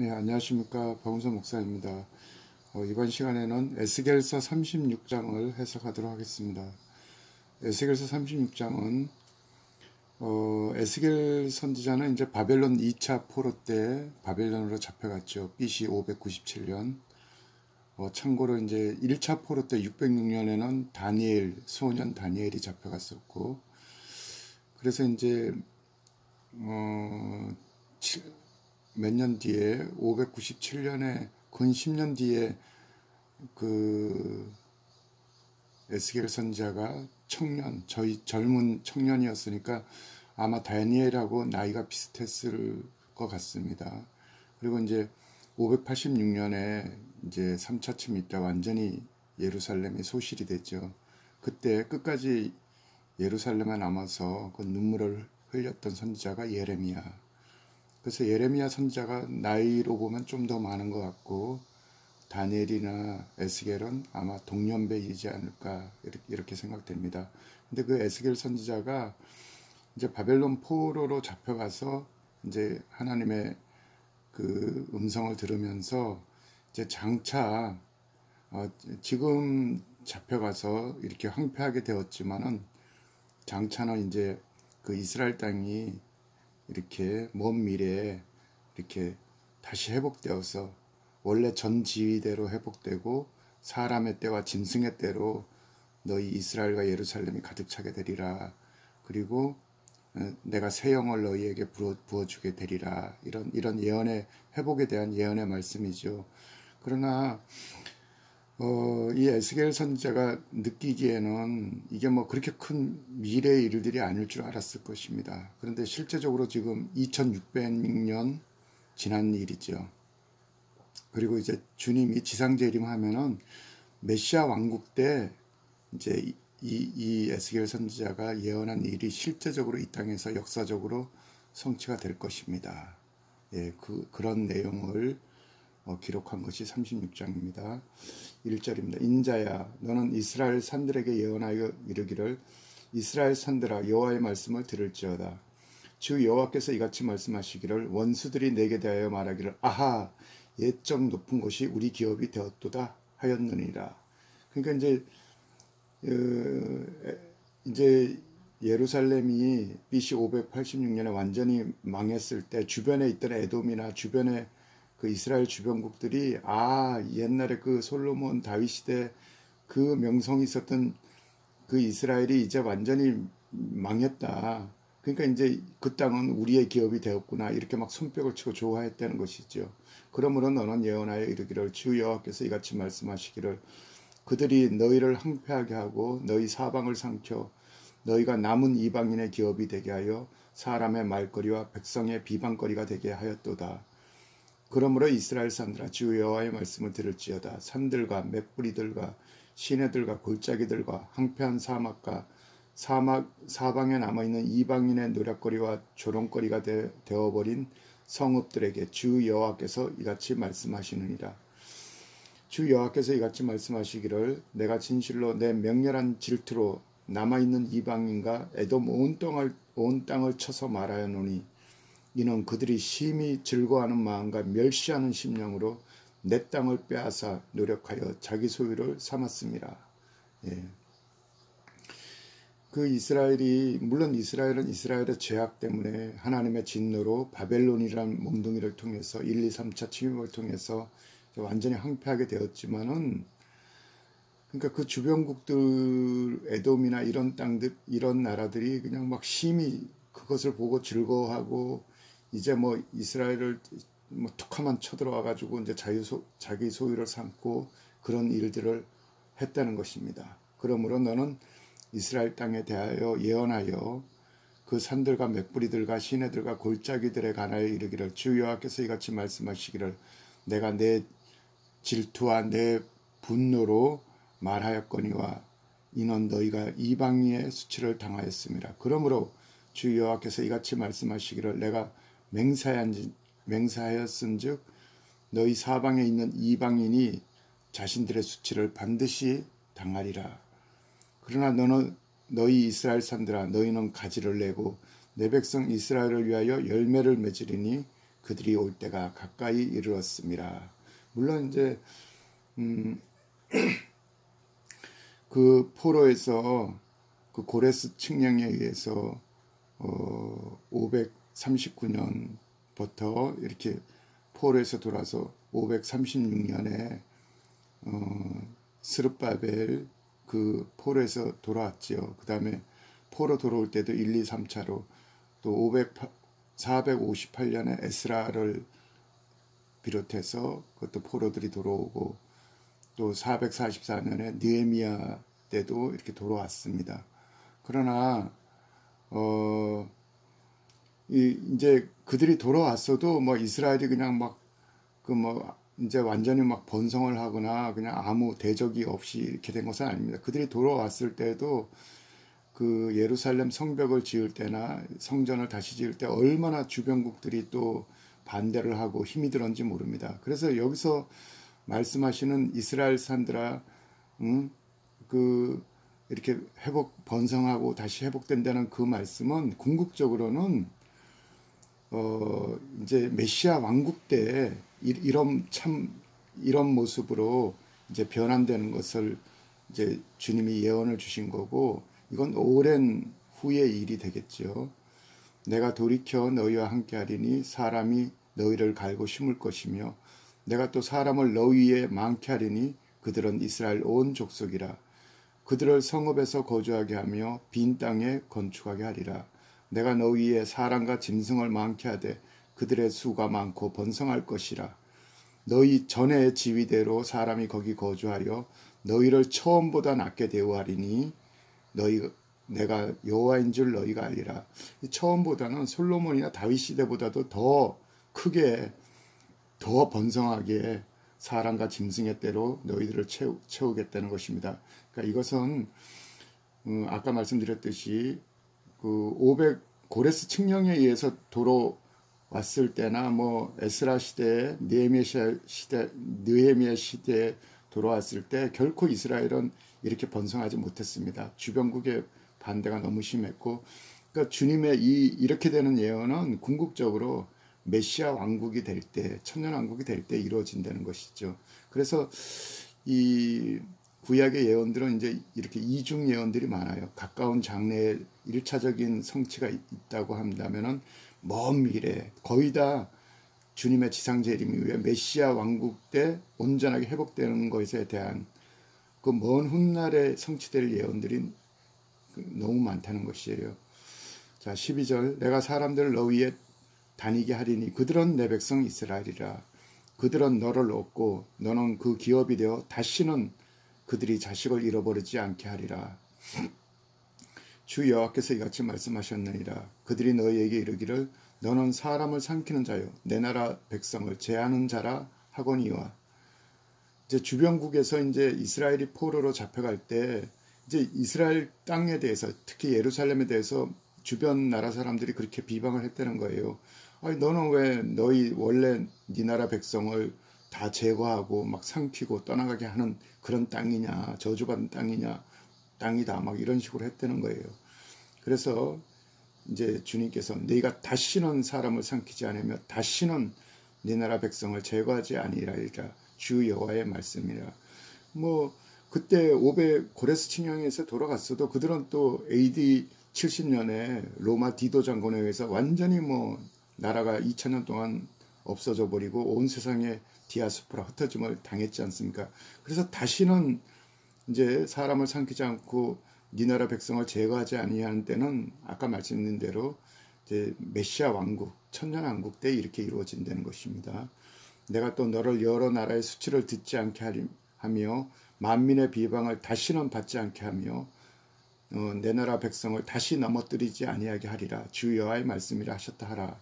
네, 안녕하십니까. 박은선 목사입니다. 이번 시간에는 에스겔서 36장을 해석하도록 하겠습니다. 에스겔서 36장은 에스겔 선지자는 이제 바벨론 2차 포로 때 바벨론으로 잡혀갔죠. BC 597년. 참고로 이제 1차 포로 때 606년에는 다니엘, 소년 다니엘이 잡혀갔었고, 그래서 이제 몇 년 뒤에 597년에 근 10년 뒤에 그 에스겔 선지자가 저희 젊은 청년이었으니까 아마 다니엘하고 나이가 비슷했을 것 같습니다. 그리고 이제 586년에 이제 3차 침입 때 완전히 예루살렘이 소실이 됐죠. 그때 끝까지 예루살렘에 남아서 그 눈물을 흘렸던 선지자가 예레미야. 그래서 예레미야 선지자가 나이로 보면 좀 더 많은 것 같고, 다니엘이나 에스겔은 아마 동년배이지 않을까 이렇게 생각됩니다. 근데 그 에스겔 선지자가 이제 바벨론 포로로 잡혀가서 이제 하나님의 그 음성을 들으면서 이제 장차 지금 잡혀가서 이렇게 황폐하게 되었지만은 장차는 이제 그 이스라엘 땅이 이렇게 먼 미래에 이렇게 다시 회복되어서 원래 전 지위대로 회복되고 사람의 때와 짐승의 때로 너희 이스라엘과 예루살렘이 가득 차게 되리라. 그리고 내가 새 영을 너희에게 부어주게 되리라. 이런 예언의 회복에 대한 예언의 말씀이죠. 그러나 이 에스겔 선지자가 느끼기에는 이게 뭐 그렇게 큰 미래의 일들이 아닐 줄 알았을 것입니다. 그런데 실제적으로 지금 2600년 지난 일이죠. 그리고 이제 주님이 지상재림하면은 메시아 왕국 때 이제 이 에스겔 선지자가 예언한 일이 실제적으로 이 땅에서 역사적으로 성취가 될 것입니다. 예, 그런 내용을 기록한 것이 36장입니다. 1절입니다. 인자야, 너는 이스라엘 산들에게 예언하여 이르기를, 이스라엘 산들아, 여호와의 말씀을 들을지어다. 주 여호와께서 이같이 말씀하시기를, 원수들이 내게 대하여 말하기를, 아하, 옛적 높은 곳이 우리 기업이 되었도다 하였느니라. 그러니까 이제 예루살렘이 BC 586년에 완전히 망했을 때 주변에 있던 에돔이나 주변에 그 이스라엘 주변국들이 옛날에 그 솔로몬 다윗 시대 그 명성이 있었던 그 이스라엘이 이제 완전히 망했다. 그러니까 이제 그 땅은 우리의 기업이 되었구나. 이렇게 막 손뼉을 치고 좋아했다는 것이죠. 그러므로 너는 예언하여 이르기를, 주 여호와께서 이같이 말씀하시기를, 그들이 너희를 황폐하게 하고 너희 사방을 삼켜 너희가 남은 이방인의 기업이 되게 하여 사람의 말거리와 백성의 비방거리가 되게 하였도다. 그러므로 이스라엘 산들아, 주 여호와의 말씀을 들을지어다. 산들과 맷뿌리들과 시내들과 골짜기들과 황폐한 사막과 사방에 남아있는 이방인의 노략거리와 조롱거리가 되어버린 성읍들에게 주 여호와께서 이같이 말씀하시느니라. 주 여호와께서 이같이 말씀하시기를, 내가 진실로 내 맹렬한 질투로 남아있는 이방인과 에돔 온 땅을 쳐서 말하였노니, 이는 그들이 심히 즐거워하는 마음과 멸시하는 심령으로 내 땅을 빼앗아 노력하여 자기 소유를 삼았습니다. 예. 그 이스라엘이, 물론 이스라엘은 이스라엘의 죄악 때문에 하나님의 진노로 바벨론이라는 몽둥이를 통해서 1, 2, 3차 침입을 통해서 완전히 황폐하게 되었지만은, 그러니까 그 주변국들, 에돔이나 이런 땅들, 이런 나라들이 그냥 막 심히 그것을 보고 즐거워하고, 이제 뭐 이스라엘을 뭐 툭하면 쳐들어와 가지고 이제 자기 소유를 삼고 그런 일들을 했다는 것입니다. 그러므로 너는 이스라엘 땅에 대하여 예언하여 그 산들과 맷뿌리들과 시내들과 골짜기들에 관하여 이르기를, 주 여호와께서 이같이 말씀하시기를, 내가 내 질투와 내 분노로 말하였거니와 이는 너희가 이방인의 수치를 당하였습니다. 그러므로 주 여호와께서 이같이 말씀하시기를, 내가 맹세하였은즉 너희 사방에 있는 이방인이 자신들의 수치를 반드시 당하리라. 그러나 너희 이스라엘 산들아, 너희는 가지를 내고 내 백성 이스라엘을 위하여 열매를 맺으리니 그들이 올 때가 가까이 이르렀습니다. 물론 이제 그 포로에서 그 고레스 칙령에 의해서 539년부터 이렇게 포로에서 돌아서 536년에 스룹바벨 그 포로에서 돌아왔지요. 그 다음에 포로 돌아올 때도 1, 2, 3차로 또 458년에 에스라를 비롯해서 그것도 포로들이 돌아오고 또 444년에 느헤미야 때도 이렇게 돌아왔습니다. 그러나 이제 그들이 돌아왔어도 뭐 이스라엘이 그냥 막 이제 완전히 막 번성을 하거나 그냥 아무 대적이 없이 이렇게 된 것은 아닙니다. 그들이 돌아왔을 때도 그 예루살렘 성벽을 지을 때나 성전을 다시 지을 때 얼마나 주변국들이 또 반대를 하고 힘이 들었는지 모릅니다. 그래서 여기서 말씀하시는 이스라엘 산들아, 이렇게 번성하고 다시 회복된다는 그 말씀은 궁극적으로는 이제 메시아 왕국 때 이런 모습으로 이제 변환되는 것을 이제 주님이 예언을 주신 거고, 이건 오랜 후의 일이 되겠죠. 내가 돌이켜 너희와 함께하리니 사람이 너희를 갈고 심을 것이며 내가 또 사람을 너희 위에 많게 하리니 그들은 이스라엘 온 족속이라. 그들을 성읍에서 거주하게 하며 빈 땅에 건축하게 하리라. 내가 너희 위에 사람과 짐승을 많게 하되 그들의 수가 많고 번성할 것이라. 너희 전의 지위대로 사람이 거기 거주하여 너희를 처음보다 낫게 대우하리니 내가 여호와인 줄 너희가 알리라. 처음보다는 솔로몬이나 다윗 시대보다도 더 크게 더 번성하게 사람과 짐승의 때로 너희들을 채우겠다는 것입니다. 그러니까 이것은 아까 말씀드렸듯이 그 고레스 칙령에 의해서 돌아왔을 때나 뭐 에스라 시대에 느헤미야 시대에 돌아왔을 때 결코 이스라엘은 이렇게 번성하지 못했습니다. 주변국의 반대가 너무 심했고, 그러니까 주님의 이렇게 되는 예언은 궁극적으로 메시아 왕국이 될 때, 천년 왕국이 될 때 이루어진다는 것이죠. 그래서 이 구약의 예언들은 이제 이렇게 이중 예언들이 많아요. 가까운 장래에 1차적인 성취가 있다고 한다면은 먼 미래, 거의 다 주님의 지상 재림 이후에 메시아 왕국 때 온전하게 회복되는 것에 대한 그 먼 훗날에 성취될 예언들이 너무 많다는 것이에요. 자, 12절. 내가 사람들을 너 위에 다니게 하리니 그들은 내 백성 이스라엘이라. 그들은 너를 얻고 너는 그 기업이 되어 다시는 그들이 자식을 잃어버리지 않게 하리라. 주 여호와께서 이같이 말씀하셨느니라. 그들이 너희에게 이르기를 너는 사람을 삼키는 자요 내 나라 백성을 제하는 자라 하거니와. 이제 주변국에서 이제 이스라엘이 포로로 잡혀갈 때 이제 이스라엘 땅에 대해서 특히 예루살렘에 대해서 주변 나라 사람들이 그렇게 비방을 했다는 거예요. 아니 너는 왜 너희 원래 네 나라 백성을 다 제거하고 막 삼키고 떠나가게 하는 그런 땅이냐, 저주받은 땅이다 막 이런 식으로 했다는 거예요. 그래서 이제 주님께서 너희가 다시는 사람을 삼키지 않으며 다시는 네 나라 백성을 제거하지 아니하리라. 주 여호와의 말씀이라. 뭐 그때 고레스 칙령에서 돌아갔어도 그들은 또 AD 70년에 로마 디도 장군에 의해서 완전히 뭐 나라가 2000년 동안 없어져 버리고 온 세상에 디아스포라 흩어짐을 당했지 않습니까? 그래서 다시는 이제 사람을 삼키지 않고 네 나라 백성을 제거하지 아니하는 때는 아까 말씀드린 대로 이제 메시아 왕국, 천년 왕국 때 이렇게 이루어진다는 것입니다. 내가 또 너를 여러 나라의 수치를 듣지 않게 하며 만민의 비방을 다시는 받지 않게 하며 내 나라 백성을 다시 넘어뜨리지 아니하게 하리라. 주 여호와의 말씀이라 하셨다 하라.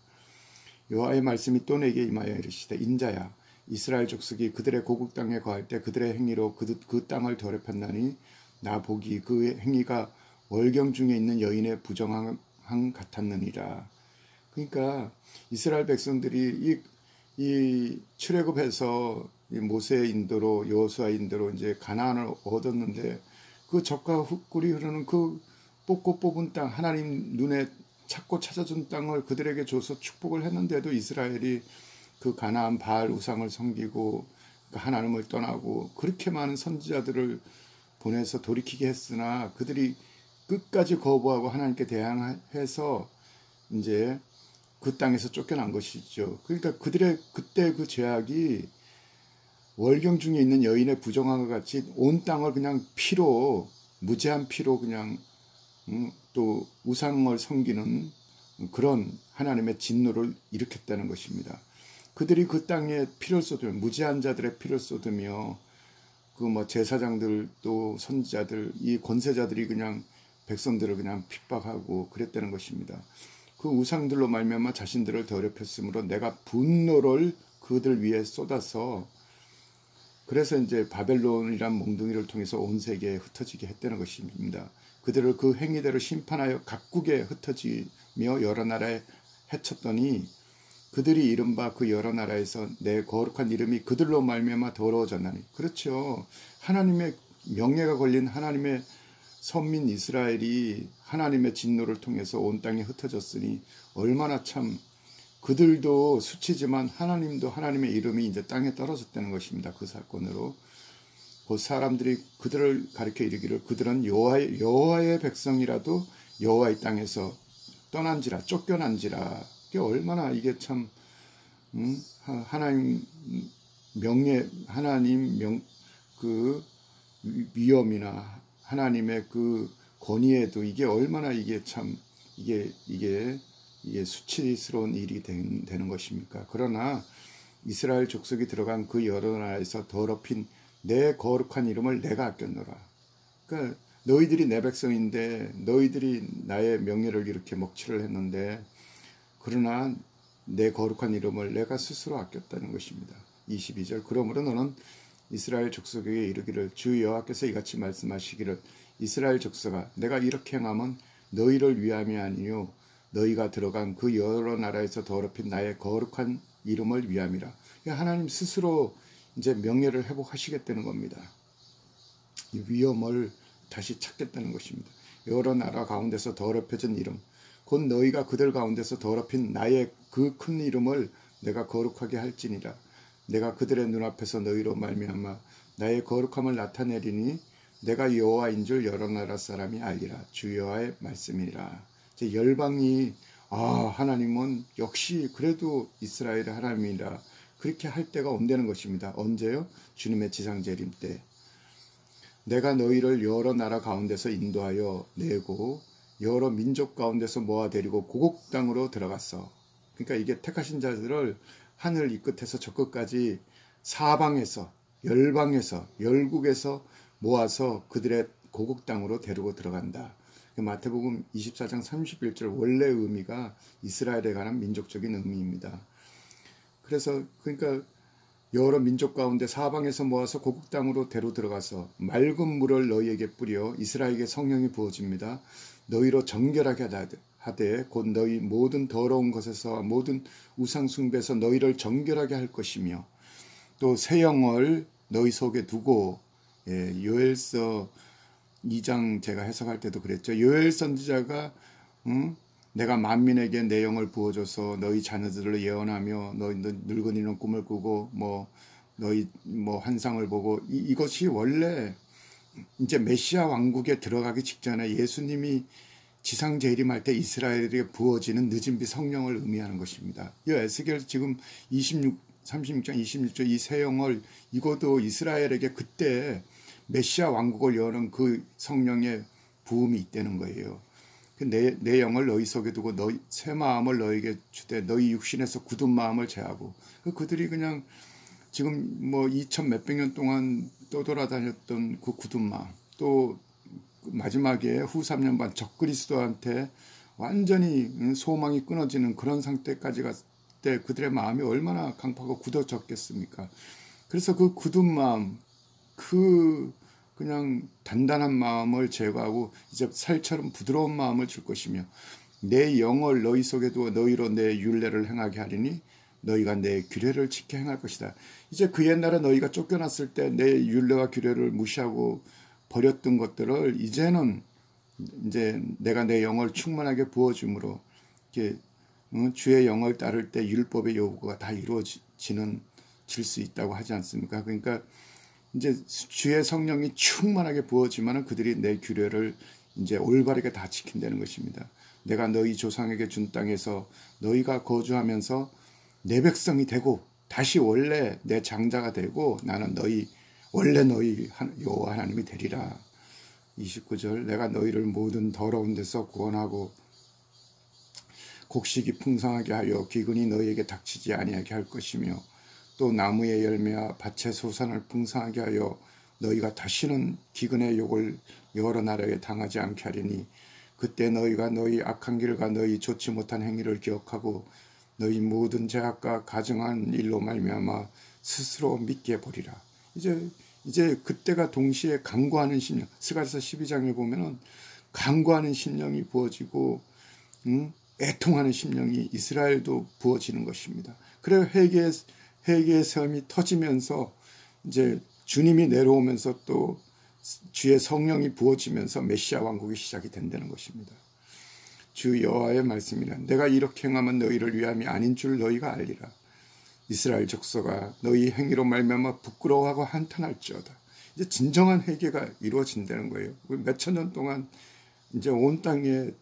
여호와의 말씀이 또 내게 임하여 이르시되 인자야 이스라엘 족속이 그들의 고국 땅에 거할 때 그들의 행위로 그 땅을 더럽혔나니 나 보기 그 행위가 월경 중에 있는 여인의 부정함 같았느니라. 그러니까 이스라엘 백성들이 이 출애굽해서 모세의 인도로 여호수아의 인도로 이제 가나안을 얻었는데 그 적과 꿀이 흐르는 그 뽑고 뽑은 땅, 하나님 눈에 찾고 찾아준 땅을 그들에게 줘서 축복을 했는데도 이스라엘이 그 가나안 바알 우상을 섬기고 하나님을 떠나고 그렇게 많은 선지자들을 보내서 돌이키게 했으나 그들이 끝까지 거부하고 하나님께 대항해서 이제 그 땅에서 쫓겨난 것이죠. 그러니까 그들의 그때 그 죄악이 월경 중에 있는 여인의 부정함과 같이 온 땅을 그냥 피로, 무제한 피로 그냥 또 우상을 섬기는 그런 하나님의 진노를 일으켰다는 것입니다. 그들이 그 땅에 피를 쏟으며 무지한 자들의 피를 쏟으며 그 뭐 제사장들 또 선지자들 이 권세자들이 그냥 백성들을 그냥 핍박하고 그랬다는 것입니다. 그 우상들로 말미암아 자신들을 더럽혔으므로 내가 분노를 그들 위에 쏟아서 그래서 이제 바벨론이란 몽둥이를 통해서 온 세계에 흩어지게 했다는 것입니다. 그들을 그 행위대로 심판하여 각국에 흩어지며 여러 나라에 해쳤더니 그들이 이른바 그 여러 나라에서 내 거룩한 이름이 그들로 말미암아 더러워졌나니. 그렇죠. 하나님의 명예가 걸린 하나님의 선민 이스라엘이 하나님의 진노를 통해서 온 땅에 흩어졌으니 얼마나 참 그들도 수치지만 하나님도 하나님의 이름이 이제 땅에 떨어졌다는 것입니다. 그 사건으로 그 사람들이 그들을 가리켜 이르기를 그들은 여호와의 백성이라도 여호와의 땅에서 떠난지라 쫓겨난지라. 이게 얼마나 이게 참 하나님 명예 하나님 그 위엄이나 하나님의 그 권위에도 이게 얼마나 이게 참 이게 수치스러운 일이 되는 것입니까? 그러나 이스라엘 족속이 들어간 그 여러 나라에서 더럽힌 내 거룩한 이름을 내가 아꼈노라. 그러니까 너희들이 내 백성인데 너희들이 나의 명예를 이렇게 먹칠을 했는데 그러나 내 거룩한 이름을 내가 스스로 아꼈다는 것입니다. 22절 그러므로 너는 이스라엘 족속에게 이르기를 주 여호와께서 이같이 말씀하시기를 이스라엘 족속아 내가 이렇게 행하면 너희를 위함이 아니요 너희가 들어간 그 여러 나라에서 더럽힌 나의 거룩한 이름을 위함이라. 하나님 스스로 이제 명예를 회복하시겠다는 겁니다. 이 위엄을 다시 찾겠다는 것입니다. 여러 나라 가운데서 더럽혀진 이름 곧 너희가 그들 가운데서 더럽힌 나의 그 큰 이름을 내가 거룩하게 할지니라. 내가 그들의 눈앞에서 너희로 말미암아 나의 거룩함을 나타내리니 내가 여호와인 줄 여러 나라 사람이 알리라. 주 여호와의 말씀이라. 이제 열방이 하나님은 역시 그래도 이스라엘의 하나님이라 그렇게 할 때가 온다는 것입니다. 언제요? 주님의 지상재림 때. 내가 너희를 여러 나라 가운데서 인도하여 내고 여러 민족 가운데서 모아 데리고 고국 땅으로 들어갔어. 그러니까 이게 택하신 자들을 하늘 이 끝에서 저 끝까지 사방에서 열방에서 열국에서 모아서 그들의 고국 땅으로 데리고 들어간다. 마태복음 24장 31절 원래 의미가 이스라엘에 관한 민족적인 의미입니다. 그래서 그러니까 여러 민족 가운데 사방에서 모아서 고국 땅으로 데려 들어가서 맑은 물을 너희에게 뿌려 이스라엘에게 성령이 부어집니다. 너희로 정결하게 하되 곧 너희 모든 더러운 것에서 모든 우상 숭배에서 너희를 정결하게 할 것이며 또 새 영을 너희 속에 두고 요엘서 2장 제가 해석할 때도 그랬죠. 요엘 선지자가 내가 만민에게 내 영을 부어줘서 너희 자녀들을 예언하며 너희 늙은이는 꿈을 꾸고 너희 환상을 보고 이것이 원래 이제 메시아 왕국에 들어가기 직전에 예수님이 지상 재림할 때 이스라엘에게 부어지는 늦은 비 성령을 의미하는 것입니다. 이 에스겔 지금 36장 26절 이 새 영을 이것도 이스라엘에게 그때 메시아 왕국을 여는 그 성령의 부음이 있다는 거예요. 내 영을 너희 속에 두고 너희 새 마음을 너희에게 주되 너희 육신에서 굳은 마음을 제하고 그들이 그냥 지금 2000 몇백 년 동안 떠돌아다녔던 그 굳은 마음 또 마지막에 후 3년 반 적그리스도한테 완전히 소망이 끊어지는 그런 상태까지 갔을 때 그들의 마음이 얼마나 강팍하고 굳어졌겠습니까? 그래서 그 굳은 마음 그냥 단단한 마음을 제거하고 이제 살처럼 부드러운 마음을 줄 것이며 내 영을 너희 속에 두어 너희로 내 율례를 행하게 하리니 너희가 내 규례를 지켜 행할 것이다. 이제 그 옛날에 너희가 쫓겨났을 때 내 율례와 규례를 무시하고 버렸던 것들을 이제는 이제 내가 내 영을 충만하게 부어줌으로 이렇게 주의 영을 따를 때 율법의 요구가 다 질 수 있다고 하지 않습니까? 그러니까 이제 주의 성령이 충만하게 부어지면은 그들이 내 규례를 이제 올바르게 다 지킨다는 것입니다. 내가 너희 조상에게 준 땅에서 너희가 거주하면서 내 백성이 되고 다시 원래 내 장자가 되고 나는 원래 너희 여호와 하나님이 되리라. 29절 내가 너희를 모든 더러운 데서 구원하고 곡식이 풍성하게 하여 기근이 너희에게 닥치지 아니하게 할 것이며 또 나무의 열매와 밭의 소산을 풍성하게 하여 너희가 다시는 기근의 욕을 여러 나라에 당하지 않게 하리니 그때 너희가 너희 악한 길과 너희 좋지 못한 행위를 기억하고 너희 모든 죄악과 가증한 일로 말미암아 스스로 믿게 보리라. 이제 그때가 동시에 간구하는 심령, 스가랴서 12장에 보면은 간구하는 심령이 부어지고 애통하는 심령이 이스라엘도 부어지는 것입니다. 그래서 회개의 삶이 터지면서 이제 주님이 내려오면서 또 주의 성령이 부어지면서 메시아 왕국이 시작이 된다는 것입니다. 주 여호와의 말씀이라 내가 이렇게 행하면 너희를 위함이 아닌 줄 너희가 알리라. 이스라엘 족속아 너희 행위로 말미암아 부끄러워하고 한탄할지어다. 이제 진정한 회개가 이루어진다는 거예요. 몇천 년 동안 이제 온 땅에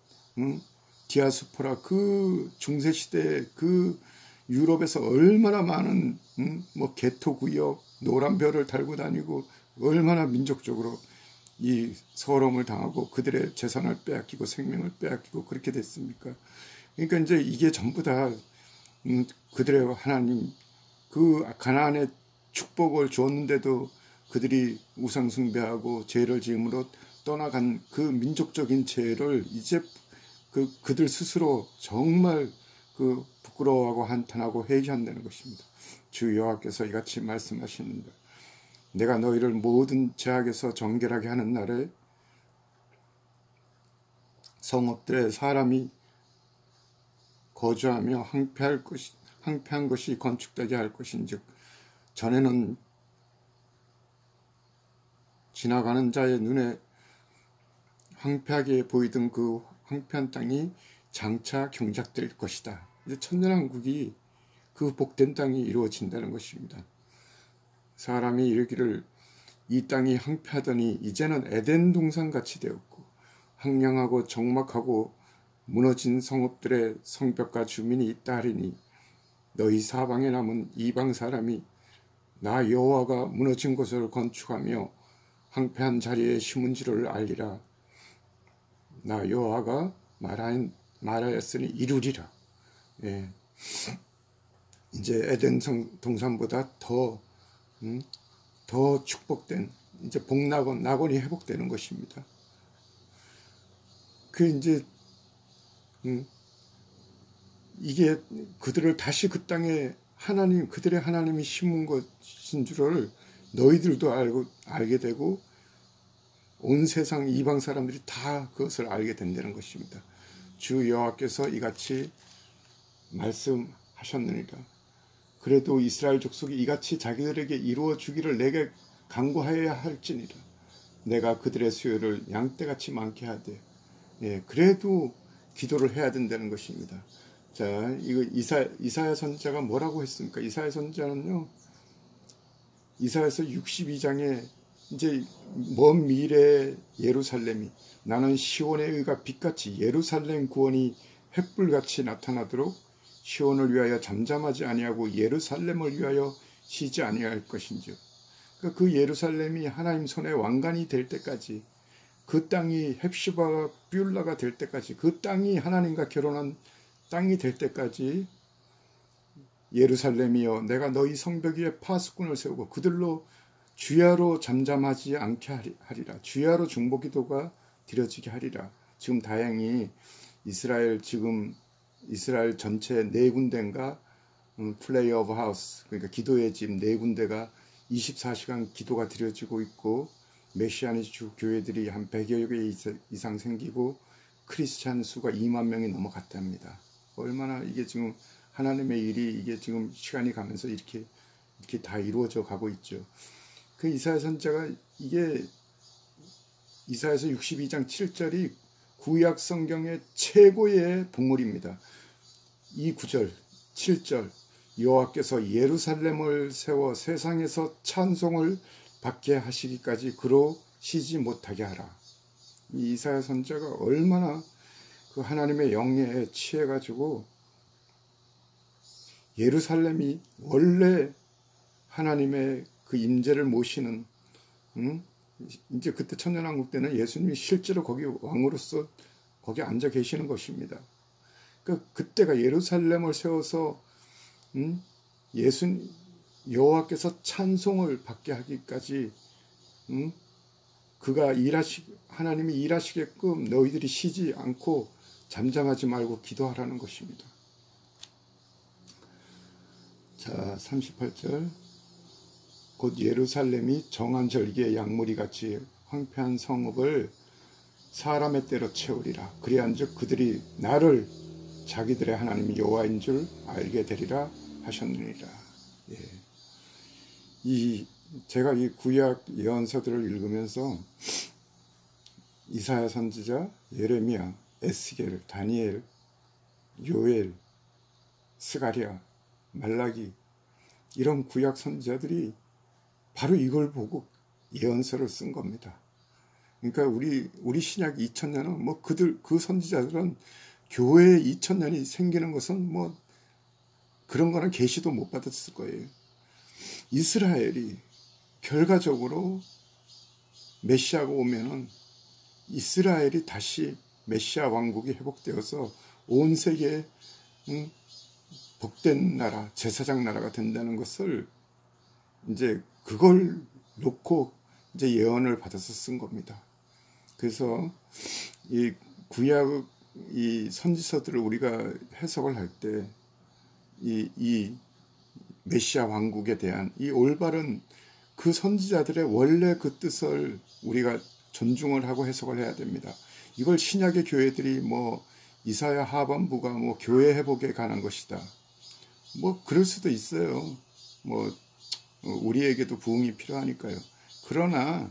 디아스포라 그 중세 시대에 그 유럽에서 얼마나 많은 뭐 개토 구역 노란 별을 달고 다니고 얼마나 민족적으로 이 서러움을 당하고 그들의 재산을 빼앗기고 생명을 빼앗기고 그렇게 됐습니까? 그러니까 이제 이게 전부 다 그들의 하나님 그 가나안의 축복을 주었는데도 그들이 우상 숭배하고 죄를 지음으로 떠나간 그 민족적인 죄를 이제 그들 스스로 정말 부끄러워하고 한탄하고 회개한다는 것입니다. 주 여호와께서 이같이 말씀하시는다. 내가 너희를 모든 죄악에서 정결하게 하는 날에 성읍들에 사람이 거주하며 황폐한 것이 건축되게 할 것인즉 전에는 지나가는 자의 눈에 황폐하게 보이던 그 황폐한 땅이 장차 경작될 것이다. 이제 천년왕국이 그 복된 땅이 이루어진다는 것입니다. 사람이 이르기를 이 땅이 황폐하더니 이제는 에덴 동산같이 되었고 황량하고 적막하고 무너진 성읍들의 성벽과 주민이 있다 하리니 너희 사방에 남은 이방 사람이 나 여호와가 무너진 곳을 건축하며 황폐한 자리에 심은 줄을 알리라. 나 여호와가 말하였으니 이루리라. 예. 이제 에덴 동산보다 더 축복된 이제 낙원이 회복되는 것입니다. 이제 이게 그들을 다시 그 땅에 그들의 하나님이 심은 것인 줄을 너희들도 알게 되고 온 세상 이방 사람들이 다 그것을 알게 된다는 것입니다. 주 여호와께서 이같이 말씀하셨느니라. 그래도 이스라엘 족속이 이같이 자기들에게 이루어 주기를 내게 간구하여야 할지니라. 내가 그들의 수요를 양떼같이 많게 하되 그래도 기도를 해야 된다는 것입니다. 자, 이거 이사야 선지자가 뭐라고 했습니까? 이사야 선지자는요, 이사야서 62장에 이제 먼 미래의 예루살렘이 나는 시온의 의가 빛같이 예루살렘 구원이 횃불같이 나타나도록 시온을 위하여 잠잠하지 아니하고 예루살렘을 위하여 쉬지 아니할 것인지요. 그러니까 그 예루살렘이 하나님 손에 왕관이 될 때까지 그 땅이 헵시바와 뷸라가 될 때까지 그 땅이 하나님과 결혼한 땅이 될 때까지 예루살렘이여 내가 너희 성벽 위에 파수꾼을 세우고 그들로 주야로 잠잠하지 않게 하리라. 주야로 중보기도가 드려지게 하리라. 지금 다행히 이스라엘 전체 4군데인가 플레이 오브 하우스 그러니까 기도의 집 4군데가 24시간 기도가 드려지고 있고 메시아니스 주 교회들이 한 100여 개 이상 생기고 크리스찬 수가 2만 명이 넘어갔답니다. 얼마나 이게 지금 하나님의 일이 이게 지금 시간이 가면서 이렇게 다 이루어져 가고 있죠. 그 이사야 선지자가 이게 이사야서 62장 7절이 구약 성경의 최고의 봉우리입니다. 이 9절, 7절 여호와께서 예루살렘을 세워 세상에서 찬송을 받게 하시기까지 그로 쉬지 못하게 하라. 이 이사야 선지자가 얼마나 그 하나님의 영예에 취해가지고 예루살렘이 원래 하나님의 그 임재를 모시는 이제 그때 천년왕국 때는 예수님이 실제로 거기 왕으로서 거기 앉아 계시는 것입니다. 그때가 예루살렘을 세워서 여호와께서 찬송을 받게 하기까지 그가 하나님이 일하시게끔 너희들이 쉬지 않고 잠잠하지 말고 기도하라는 것입니다. 자, 38절 곧 예루살렘이 정한 절기의 양무리같이 황폐한 성읍을 사람의 때로 채우리라. 그리한즉 그들이 나를 자기들의 하나님 여호와인 줄 알게 되리라 하셨느니라. 예. 제가 이 구약 예언서들을 읽으면서 이사야 선지자, 예레미야, 에스겔, 다니엘, 요엘, 스가랴, 말라기 이런 구약 선지자들이 바로 이걸 보고 예언서를 쓴 겁니다. 그러니까 우리 신약 2000년은 뭐 그 선지자들은 교회 2000년이 생기는 것은 뭐 그런 거는 계시도 못 받았을 거예요. 이스라엘이 결과적으로 메시아가 오면은 이스라엘이 다시 메시아 왕국이 회복되어서 온 세계에 복된 나라, 제사장 나라가 된다는 것을 이제 그걸 놓고 이제 예언을 받아서 쓴 겁니다. 그래서 이 구약 이 선지서들을 우리가 해석을 할 때 이 메시아 왕국에 대한 이 올바른 그 선지자들의 원래 그 뜻을 우리가 존중을 하고 해석을 해야 됩니다. 이걸 신약의 교회들이 뭐 이사야 하반부가 뭐 교회 회복에 관한 것이다. 뭐 그럴 수도 있어요. 뭐 우리에게도 부흥이 필요하니까요. 그러나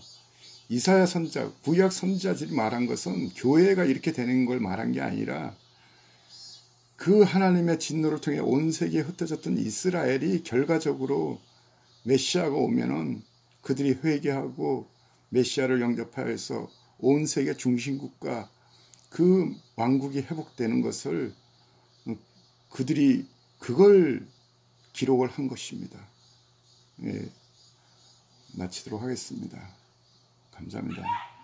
이사야 선지자, 구약 선지자들이 말한 것은 교회가 이렇게 되는 걸 말한 게 아니라 그 하나님의 진노를 통해 온 세계에 흩어졌던 이스라엘이 결과적으로 메시아가 오면은 그들이 회개하고 메시아를 영접하여서 온 세계 중심국가 그 왕국이 회복되는 것을 그들이 그걸 기록을 한 것입니다. 예, 마치도록 하겠습니다. 감사합니다.